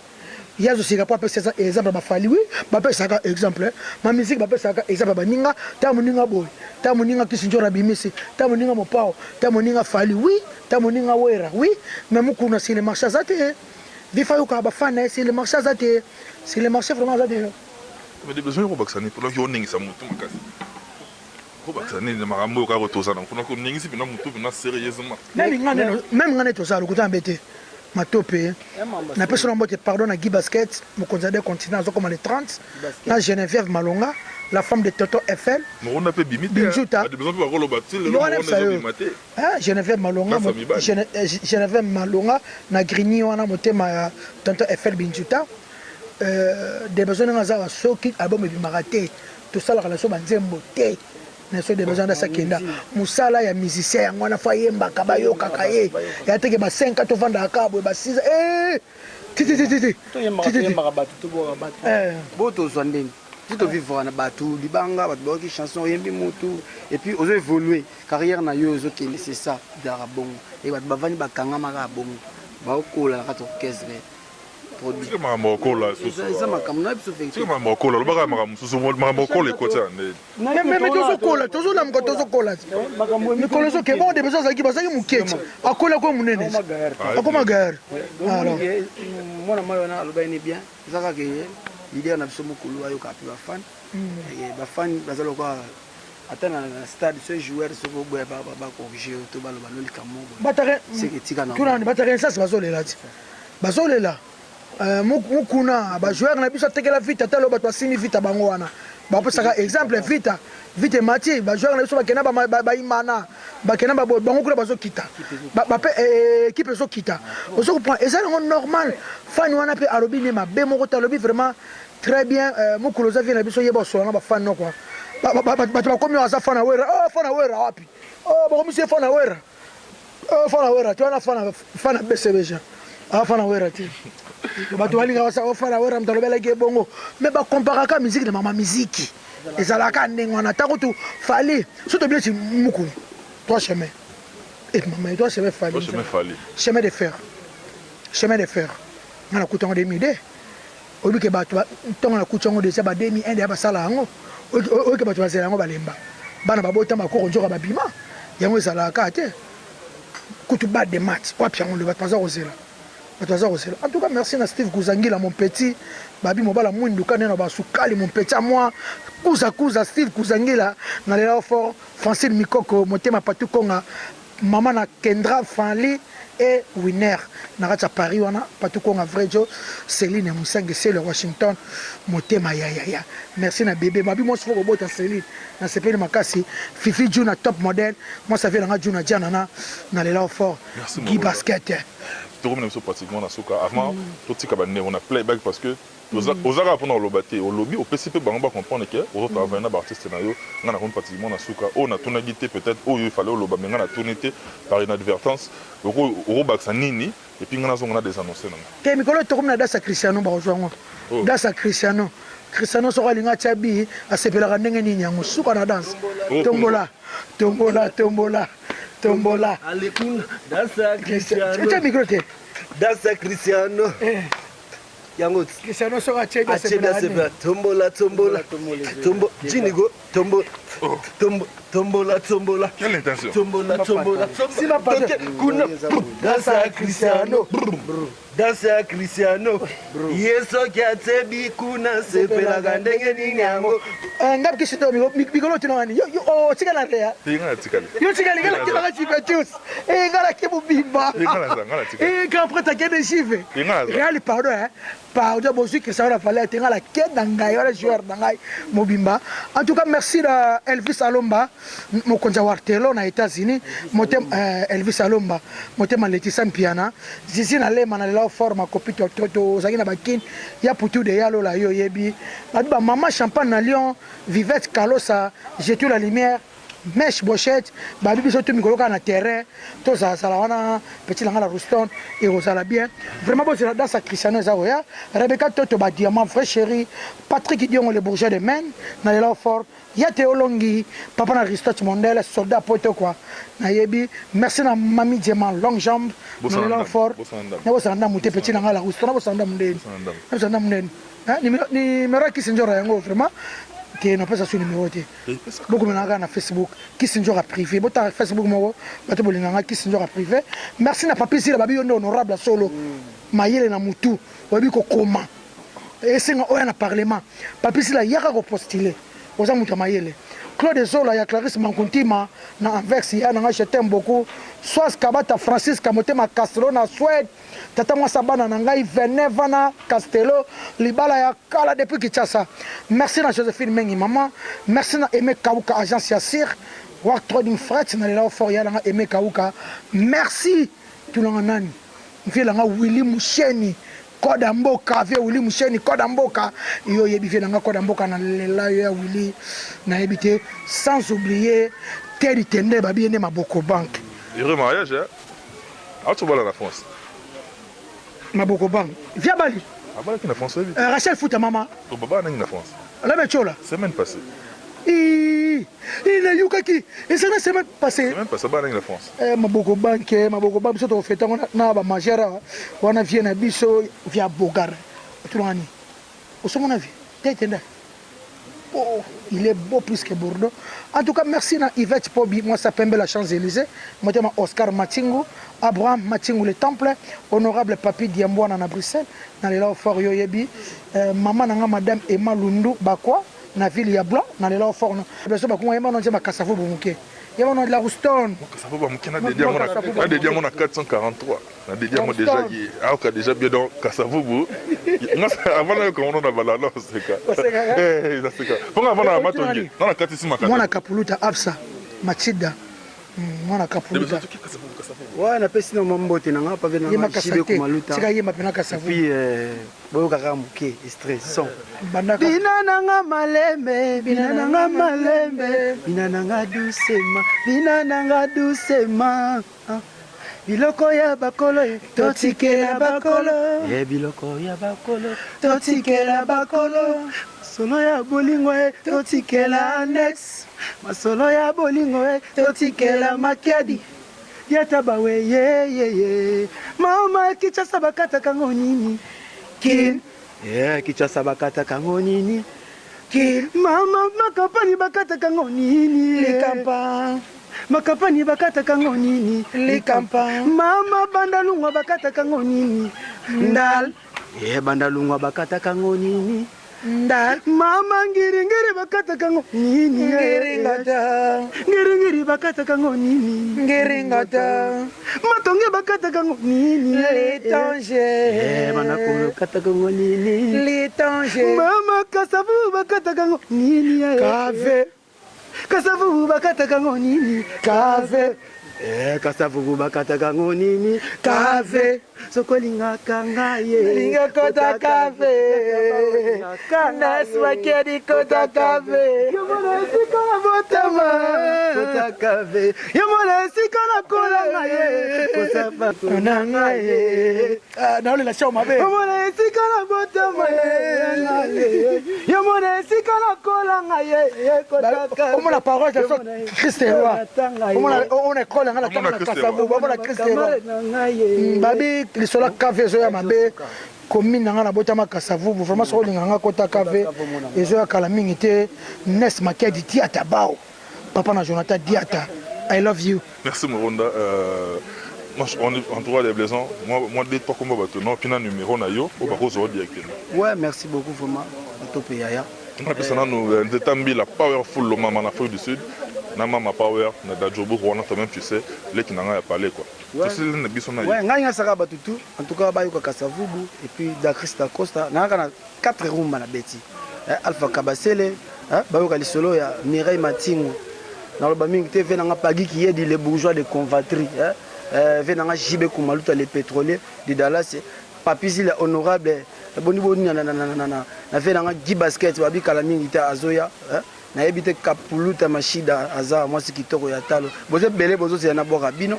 ya zo sika po apesa exemple ba fali oui ba pesa ka exemple ma musique ba pesa ka exemple ba ninga ta moninga boy ta moninga kisinjora bimisi ta moninga mopao ta moninga fali oui ta moninga wera oui mais mukuna c'est le marché zate vifa yo ka ba fana c'est le marché zate c'est le marché vraiment zate mais des besoins robaxani pour que yoningi sa mutu makasi robaxani na marambo ka rotosa na kuna ko ningi si bina mutu bina sérieusement même ngane to sa lokuta mbete Matopé na personne mbote pardon na Guy Basket mon conseiller continent comme les 30 na Geneviève Malonga la femme de Toto Eiffel on a fait bimité Binjuta de besoin pour rolo bâti le on a bimaté Geneviève Malonga Geneviève Malonga na Grigny wana motema Toto Eiffel Binjuta des besoins na za soki album bimaraté tout ça la relation banzembo té na so des besoins da sakenda musala ya musicien yango na fa yemba kabayo kakaye ya teke ba 5 to vanda kabwe ba 6 titi to yemba yemba batu to bo batu boto zwandeni to vivre na batu libanga batu ba ki chanson yembi mutu et puis ozo évoluer carrière na yo ozo kende c'est ça darabongo et batu bavani bakanga maka bongo ba okola na kato orchestre c'est ma mokola c'est ma kamna biso fait c'est ma mokola lo baka maka mususu ma mokola ko tane mais tozo la mkotozo kola mikolo so ke bon de besoin zaki basaki muketi akola ko munene akoma gare alors mona mayo na aloba ni bien zaka ke idée na biso mukulu ayo ka pe ba fan bazalo ko ata na stade ce joueur ce go boya ba corriger to ba lo baloli kamo batare c'est que tika na tuna ni batare ça bazolela ti bazolela mukuna ba joueur na biso tekela vite ata lo bato asimi vite bango wana ba pesaka exemple vite mati ba joueur na biso bakena ba imana bakena ba bango kula bazokita ba équipe ezokita ozo comprend et ça c'est normal fan wana pe alobi ne mabe moko ta lobi vraiment très bien mukulu za vient na biso yeba so na ba fan no quoi bato bakomi aza fana wera fana wera wapi bakomisie fana wera fana wera ti wana fana bcbg fana wera ti bato balinga fana wera moto alobelaki ebongo me bakomparaka musike na mama musiki ezalaka ndenge wana ntango tu fali so tobile ti mukulu 3 chemin mama 3 chemin fali chemin de fer nga na kutango 2002 oyebi ke bato ntongo na kutango deja ba 2001 deya basala yango oyoke bato bazela yango balemba bana babota makoko nzoka babima yango ezalaka te kutu ba de match wapi yango le bato baza kozela en tout cas merci na Steve Kuzangila mon petit babi mobala mwinduka nena basukali mon petit à moi kuza Steve Kuzangila na lela fort Francine Mikoko motema patu konga mama na Kendra Fanli et winner na Paris wana patu konga vrejo Céline Musange c'est le Washington motema ya merci na bébé babi moi faut bota Céline na sepeli makasi Fifi Juna top model moi ça vient na Juna Diana na lela fort Guy basket tourne pratiquement dans ce cas avant tout ce qu'on on a playback parce que aux arabes pendant le lobby au PCP on va comprendre que aux autres avant un artiste scénario on a pratiquement dans ce cas on a tourné guité peut-être où il fallait au lobby mais on a tourné par une advertence au Baksanini et puis on a des annonces que Mikolo tourne na dasa Cristiano ba rejoindre dasa Cristiano sera linga tchabi a sepela ndenge nini yango suka na danse tombola Alikun dasa Cristiano dasa Cristiano yango Cristiano sera tchabi sepela tombola jinigo tombola quelle intention tombola kuna dasa Cristiano yeso kyatsebi kuna sepela ndenge nini yango ngap kisito mikolo tino ngani yo tika na rea yo tika ngala chipetus ngala kibubimba quand après ta kende chive real pardon bon que ça va falloir tenga la quête d'angai wala joueur d'angai mobimba en tout cas merci à Elvis Alomba mon konja wartelo na États-Unis motem Elvis Alomba motem Letisa Mpiana zizi na lema na la forme copie to zakina bakin ya putu de yalo la yo yebi ba maman champagne na Lyon Vivette Calosa j'ai tout la lumière Mèche Bochette, babi biso tout mikolo na terrain, to za sala wana petit langa la Rouston et osala bien. Vraiment bon c'est dans sa Cristiano Zaoya, Rebecca Toto ba diamant frère chéri, Patrick Dion le bourgeois de Maine, na la fort, ya Théolongi, papa na Aristote Mondel, soldat poto quoi. Na yebi, merci na mami diamant longue jambe, na la fort. Na bosanda muté petit langa la Rouston, na bosanda mundeni. Na bosanda mundeni. Ni mera qui s'enjora yango vraiment. Que n'a pas ça sur numéro T. Beaucoup de na Facebook qui s'enjora privé. Bota Facebook mo bato bolinganga qui s'enjora privé. Merci na papi si la babi honorable solo. Mayele na mutu, wabi ko koma. Et c'est un parlement. Papi si la yaka ko postuler. Oza mutu mayele. Claude Zola ya Clarisse Mankuntima na Anvers ya na je t'aime beaucoup. Soas Kabata Francis Kamotema Castro na Suède. Tata moi sabana na ngai Venevana Castello libala ya kala depuis Kinshasa. Merci na Joséphine Mengi maman. Merci na Aimé Kauka agence Yassir. Wa trading fret na la fort ya na Aimé Kauka. Merci tout le monde. Mfi la nga Willy Musheni. Koda mboka via Willy Musheni koda mboka yo yebi na nga koda mboka na lela yo ya Willy na yebite sans oublier Terry Tende babi ene Maboko Bank. Heureux mariage hein. Ah tu vas à la France. Maboko Bank. Via Bali. Ah bah qui na France oui. Rachel Fouta maman. To baba na na France. La mechola. Semaine passée. Il est yukaki. Et c'est la semaine passée. Semaine passée bana na France. Maboko Bank so to feta na ba majera wana vient na biso via Bogar. Tulani. Osomona vie. Tete. Oh, il est beau plus que Bordeaux. En tout cas, merci à Yvette Pobi, moi ça pembe la Champs-Élysées. Moi je Oscar Matingu, Abraham Matingu le Temple, honorable Papi Diamboana à Bruxelles, dans les là fort yoyebi, maman nanga madame Emma Lundu Bakwa, na ville ya blanc na lelo fort na beso ba ko yema no jema kasavu bumuke yema no de la Rouston kasavu bumuke na de diamant na 443 na de diamant déjà qui a déjà bien dans kasavu bu avant na ko na balalo c'est ka c'est ka pour avant na matongi na kati sima ka mwana kapuluta absa machida mwana kapuluta ouais na pesi na mambote na ngapa vena na chibe ko maluta tika yema pena kasavu puis boyo kaka muke stressant binananga malembe binananga doucement biloko ya bakolo totikela bakolo biloko ya bakolo totikela bakolo solo ya bolingo totikela annex masolo ya bolingo totikela makiadi yata bawe ye mama kichasa bakata kango nini kin kichasa bakata kango nini kin mama makapani bakata kango nini likampa makapani bakata kango nini likampa mama bandalungwa bakata kango nini ndal bandalungwa bakata kango nini ndal mama ngiri bakata kango nini ngiri bakata kango nini ngiringata matonge bakata kango nini l'étange bana ko bakata kango nini l'étange mama kasavu bakata kango nini kave kasavu bakata kango nini kave kasavu bakata kango nini kave sokolinga kanga ye linga kota kave kana swakedi kota kave yomona sikana botama kota kave yomona sikana kolanga ye kosapa konanga ye na ole la choma be yomona sikana botama ye yomona sikana kolanga ye kota kave omona parole de Christ est roi on est kolanga la tama kasavu omona Christ est roi babi lisola café zo ya mabe commune nga na botama kasavu vraiment so linganga kota café ezo ya kala mingi te Nes Makedi Diata bao papa na Jonathan Diata I love you. Merci Moronda. Moi en tout cas les blaisons moi des pas comme bateau non pina numéro na yo au bako zo directement. Ouais, merci beaucoup vraiment top yaya. On a pensé nous détambi la powerful le maman en Afrique du Sud. Na mama power na dajobo rwanda toi même tu sais les qui n'ont parlé quoi. Ouais, nganya saka batutu en tout cas bayo kasavubu et puis da Christa Costa na 4 rumba na beti. Alpha Kabasele bayo ka lisolo ya Mireille Matingo. Na lo ba mingi te ve na pagi qui est les bourgeois de convatrie ve na jibe kumaluta les pétroliers de Dallas papisi le honorable boni boni na ve na gi basket babi kala mingi te azoya na ebite kapuluta mashida aza mwasi kitoko ya talo boze bele bozo se na boka bino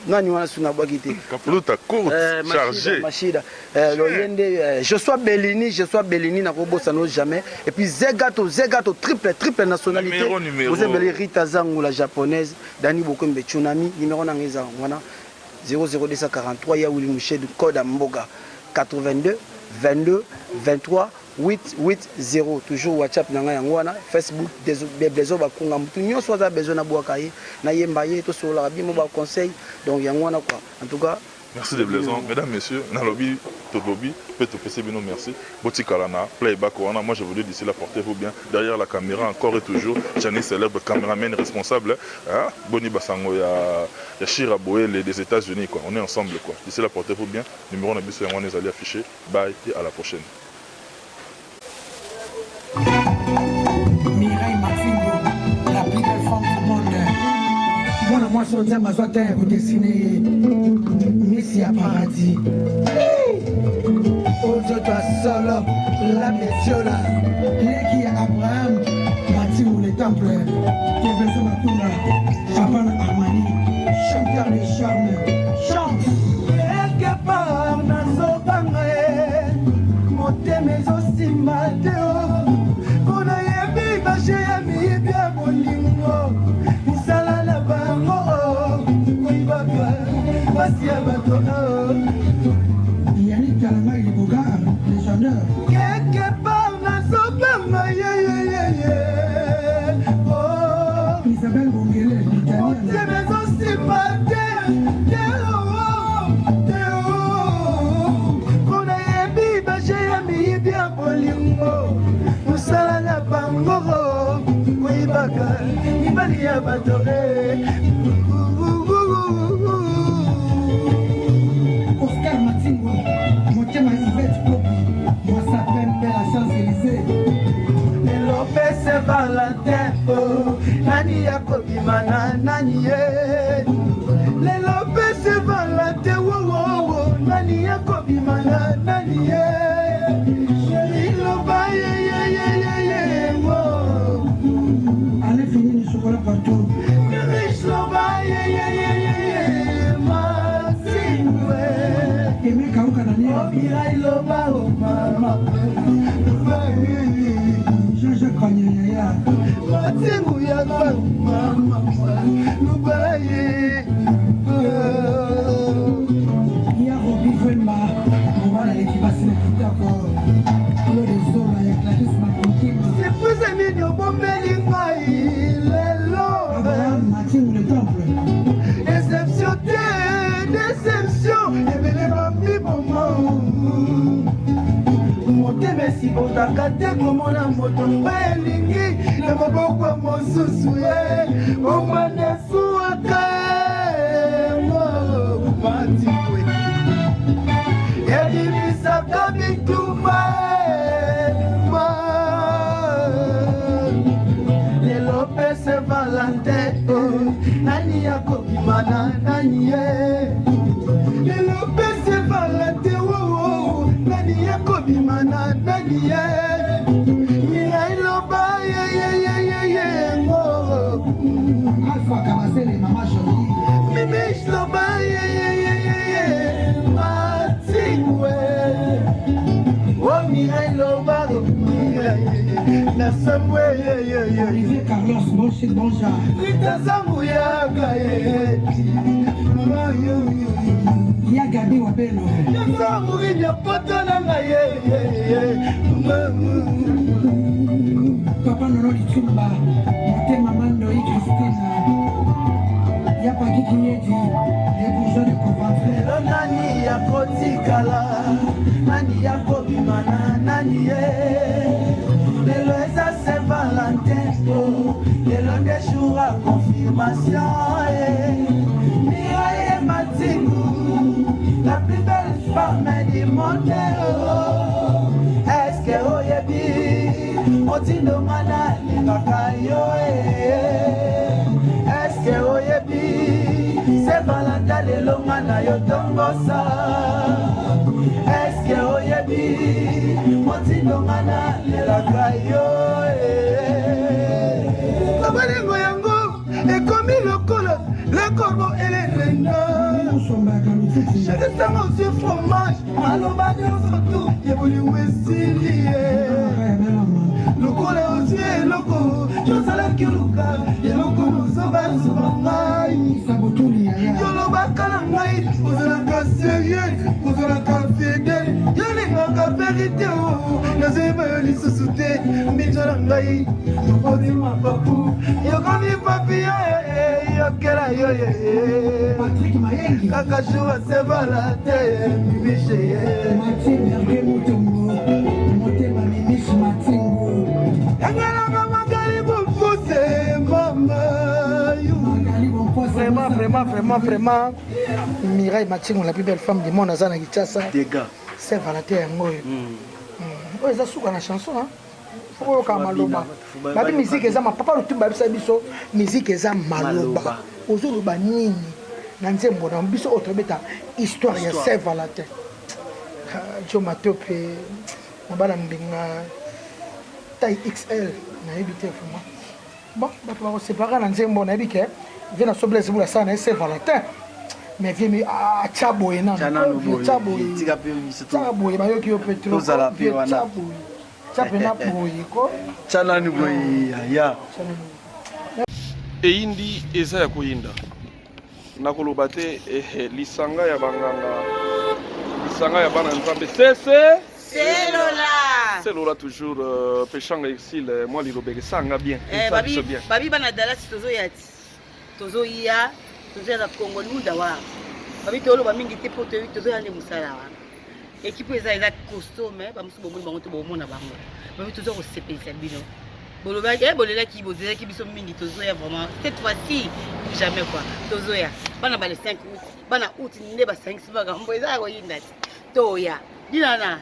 nani wana suna boki te kapuluta courte chargé mashida lo yende je sois Bellini na kobosa no jamais et puis Zegato triple nationalité boze bele Rita Zangu la japonaise Dani Bokombe Tsunami numéro na ngeza wana 00243 ya Willy Mouché de code Mboga 82 22 23 880 toujours WhatsApp nanga yangwana Facebook bezo ba kunga mutu nyonso aza bezo na bwaka ye na yemba ye to sola bimo ba conseil donc yangwana quoi en tout cas merci de blaisons mesdames messieurs na lobby to lobby peut te passer bino merci botikalana playback wana moi je voulais d'ici là portez-vous bien derrière la caméra encore et toujours Jani célèbre caméraman responsable Boni Basango ya Shira Boele des États-Unis quoi on est ensemble quoi d'ici là portez-vous bien numéro na biso yangwana ezali affiché bye et à la prochaine. Mireille Matingo, la plus belle femme du monde. Moi, je suis en train de dessiner Messia Paradis. Aujourd'hui, solo, la Messiola, Leki Abraham, Matingo, les temples, Kebezo Makuna, Chapan Armani, chanteur des charmes, chante. Quelque part, dans son bangé, monter mes aussi mateo. Yannick Kalama et Boga, légendaire. Quelque part dans son bamba, oh Isabelle Bongele, l'italienne. Aussi qu'on a bien bolingo, nous sommes la bango. mibali ya bato Oscar Matingo motema Yvette Kobi Mwasa Pembe la Champs-Élysées Lopez Valentin nani ya kobima na nani ye Le Lopez Valentin wo nani ya kobima na nani ye Chéri Loba ye wo Allez finir le chocolat partout Chéri Loba ye Mazinwe Eme kauka nani ya Mirai Loba mama Je connais ya Matingu ya mama Lubaye Ya Robi Fema Mwana l'équipation est d'accord Le réseau là ya Clarisse Makontima C'est plus aimé de Bombeli Maï Lelo Abraham Matingu le temple Déception déception Et bien les maman motema esibotaka te komona moto elingi na maboko ya mosusu ye omanesuwaka mo matikwe ebimisaka bituma ma lelo pese Valentin nani yakobima na nani ye lelo pese Valentin nani yakobima na nani ye Mirai Loba ye mo Alpha Kamasele mama Jolie Mimish Loba ye Matigwe Oh Mirai Loba na Samwe Olivier Carlos Moshi Bonja Rita Zamuyaka Ya Gabi Wabeno Ya Samuri ya potona na ye Papa Nono Lichumba Motema Mando y Christina Ya Paki Kinyeji Les bourgeois de Coventry Nani ya Kotikala Nani ya Kobimana Nani ye Lelo eza Saint-Valentin Lelo des jours à confirmation Mireille Matingu La plus belle femme du monde Est-ce que oyebi Otindo mana Lengakayo Est-ce que oyebi Saint-Valentin lelo mana yotombosa Est-ce que oyebi Otindo mana Lengakayo Kabalingo yango Ekomi lokolo Le corbeau et les renards Je descends aussi fromage Maloba de surtout Yebuli wesiliye Lokole aussi eloko Josala kiluka Eloko mozoba ngai Yoloba kala ngai Ozalaka sérieux Ozalaka fidèle Yolingaka vérité Nazeba lisusu te Mbinjala ngai Yokomi mapapu Yokomi papillon Yokela yoye Patrick Mayengi Kaka joua Saint-Valentin Mimiche Mathieu Berger Moutongo Motema Mimiche Matingo Yangala mama Galibo Mpose Mama Vraiment Mireille Matingo la plus belle femme du monde Azana Kinshasa Dégâts Saint-Valentin yangoyo eza suka na chanson faut ka maloba babi musique eza papa lutu babisa biso musique eza maloba ozoloba nini na nzembo na biso otobeta histoire ya Saint-Valentin jo matope mabala mbinga taille XL na ebité vraiment bon bato ba séparer na nzembo na ebike vena soblesse bula sana Saint-Valentin mais viens à Tchaboé non Tchaboé ba yoki opetro eyindi eza ya koyinda nakoloba te lisanga ya banganga lisanga ya bana nzambe selola toujours pechanga exil moi lilobeke sanga bien babi bana dalasi tozoya na Congo lunda wa babi toloba mingi te po tozoya ne musala wa équipe eza costume ba musu bomoni bango te bomona bango babi tozo ko sepelisa bino bolelaki bozelaki biso mingi tozoya vraiment cette fois-ci jamais quoi tozoya bana ba le 5 août bana août nde ba 5 makambo eza koyinda toya dinana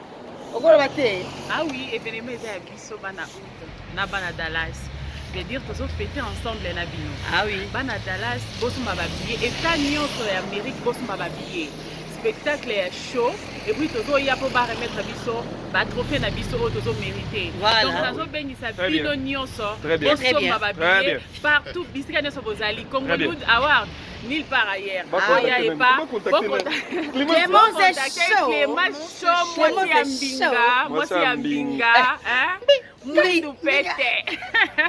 okoloba te. Ah oui, événement eza ya biso bana août na bana Dallas. Je veux dire tozo fêter ensemble na bino. Ah oui, bana Dallas bosomba ba billet eta nyonso ya Amérique bosomba ba billet. Spectacle est chaud et puis tozo ya po ba remettre biso ba trophée na biso o tozo mériter. Voilà. Donc nazo bengisa bino nyonso bosomba ba billet partout bisika nyonso bozali Congo Good Award nulle part ailleurs. Aya et pas Clément c'est chaud. Clément chaud moi c'est Ambinga hein. Mwindu pete.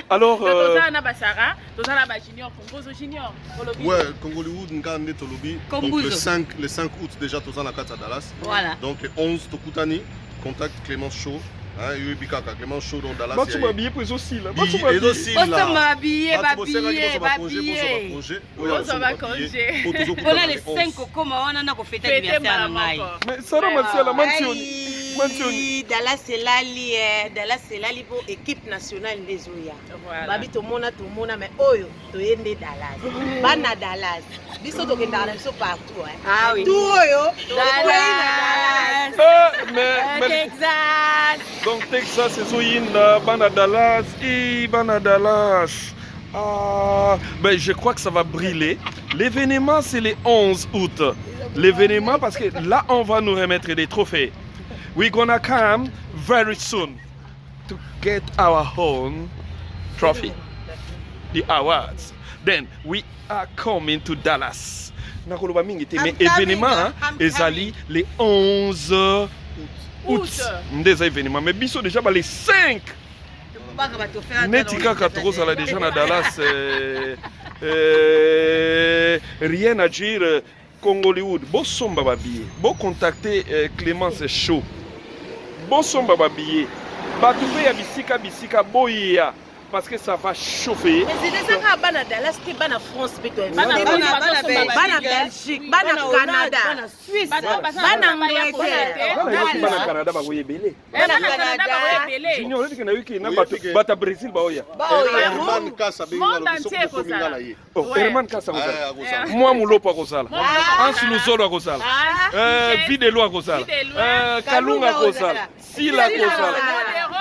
Alors toza na basara toza na ba junior Combozo junior. Ouais, Congollywood ngande tolobi. Donc le 5 août déjà toza na kata Dallas. Voilà. Donc le 11 tokutani contact Clémence Show. Hein, Bikaka Clémence Show dans Dallas. Tu m'as pour aussi là. Tu m'as habillé, on a les 5 comment on a fait anniversaire mais ça va la mention. Dallas c'est lali pour équipe nationale des Oya. Babi to mona mais oyo to yende Dallas. Bana Dallas. Biso to kenda biso partout hein. Ah oui. Tout oyo Dallas. Mais Texas. Donc Texas c'est Zoyinda, bana Dallas et bana Dallas. Ah, ben je crois que ça va brûler. L'événement c'est le 11 août. L'événement parce que là on va nous remettre des trophées. We're gonna come very soon to get our own trophy, the awards. Then we are coming to Dallas. Nakoloba mingi te mais événement ezali les 11 août. Ndeza événement mais biso déjà ba les 5. Netika katroza la déjà na Dallas. Rien à dire. Congollywood, bon somba babillet, bon contacter Clémence Show, bon somba babillet, batouvé ya bisika boya parce que ça va chauffer. Mais c'est des gens bana Dallas, c'est bana France, bana Belgique, bana Canada, bana Suisse, bana Angleterre, bana Canada ba voye belé. Bana Canada ba voye belé. Junior dit que na wiki na bata Brésil ba oya. Herman Kasa benga biso ko mingala ye. Oh, Herman Kasa kozala. Moi mulopo kozala. Ansu Luzolo kozala. Videlo kozala. Kalunga kozala. Sila kozala.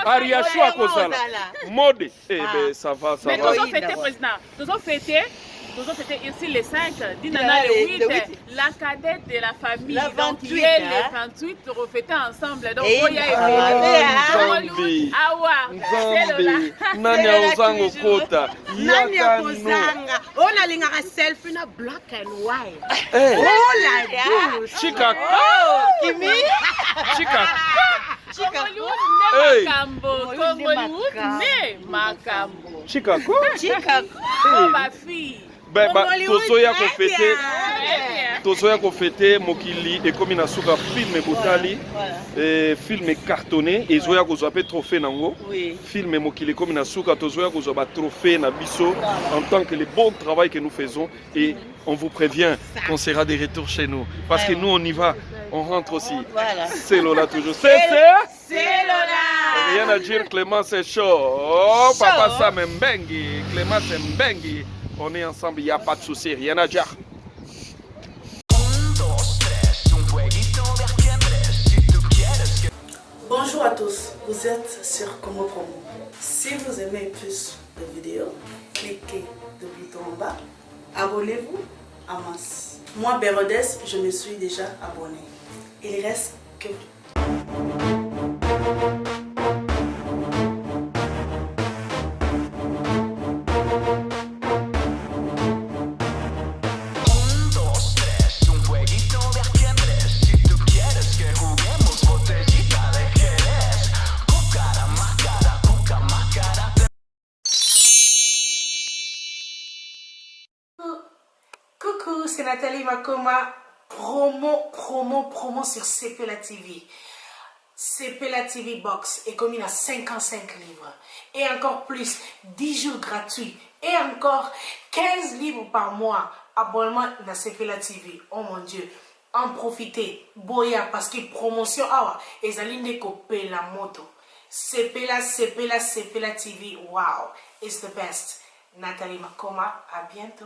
Ariashua kozala. Mode. Ben, ça va. Mais nous avons fêté, président. Nous avons fêté ici les 5, Dinana le 8, la cadette de la famille. Donc, il est les 28, nous refêtons ensemble. Donc, il y a Nanya Ozango Kota. Nanya Kozanga. On a les selfie na black and white. Oh la douce. Chica. Kimi. Chica. Congollywood ne makambo. Chicago. Oh ma fille. Ben tozoya ko fêter mokili ekomi na suka film botali film cartonné ezoya ko zoa trophée nango film mokili ekomi na suka tozoya ko zoa trophée na biso en tant que le bon travail que nous faisons et on vous prévient qu'on sera de retour chez nous parce que nous on y va, on rentre aussi. C'est Lola toujours. C'est Lola. Rien à dire, Clément c'est chaud. Oh papa Sam Mbengi, Clément c'est Mbengi. On est ensemble, il n'y a pas de souci, rien à dire. Bonjour à tous, vous êtes sur Congo Promo. Si vous aimez plus de vidéos, cliquez le bouton en bas, abonnez-vous à masse. Moi, Bérodes, je me suis déjà abonné. Il reste que Coucou, c'est Nathalie Makoma. Promo sur CPLA TV. CPLA TV Box est commis à 55 livres. Et encore plus, 10 jours gratuits. Et encore 15 livres par mois. Abonnement dans CPLA TV. Oh mon Dieu. En profitez. Boya, parce que promotion, et ça l'inde copé la moto. Sepela TV. Wow, it's the best. Nathalie Makoma, à bientôt.